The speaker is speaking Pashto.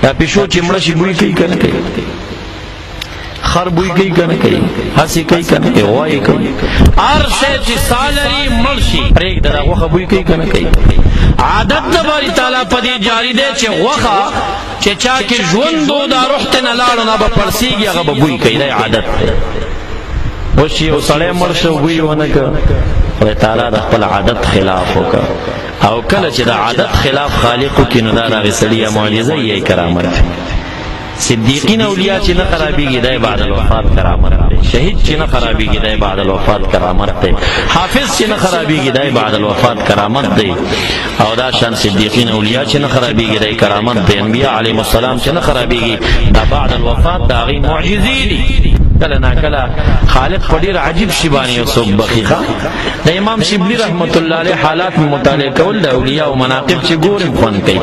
دا پیشو چې مړه شي بوی کوي که نه کوي؟ خر بوی کوي که نه کوي؟ هسې کوي که نه کوي؟ غوایې کوي. هر شی چې سا لري مړ شي پرېږده، دا غوښه بوی کوي که نه کوي؟ عادت د باری تعالی په دې جاری دی چې غوښه چې چا کې ژوند و دا روح ته نه لاړو نه به پړسېږي، هغه به بوی کوي. دا عادت دی. اوس چې یو سړی مړ شو بوی ونه کړ، خدای تعالی د خپل عادت خلاف وکړ، او کله چې د عادت خلاف خالق وکړي نو دا د هغې سړي یا معجزه یا کرامت. صدیقین اولیاء چې نه خرابېږي دی بعد الوفات کرامت دی. شهید چې نه خرابېږي دی بعد الوفات کرامت دی. حافظ چې نه خرابېږي دی بعد الوفات کرامت دی. او دا شان صدیقین اولیاء چې نه خرابېږي دی کرامت دی. انبیاء علیهم السلام چې نه خرابېږي دا بعد الوفات د هغې معجزې دي. کله ناکله خالق په ډېر عجیب شي باندې یو څوک بخي. د امام شبلی رحمت الله علیه حالات مطالعه کول د اولیاء او مناقب چې ګورم خوند کوي.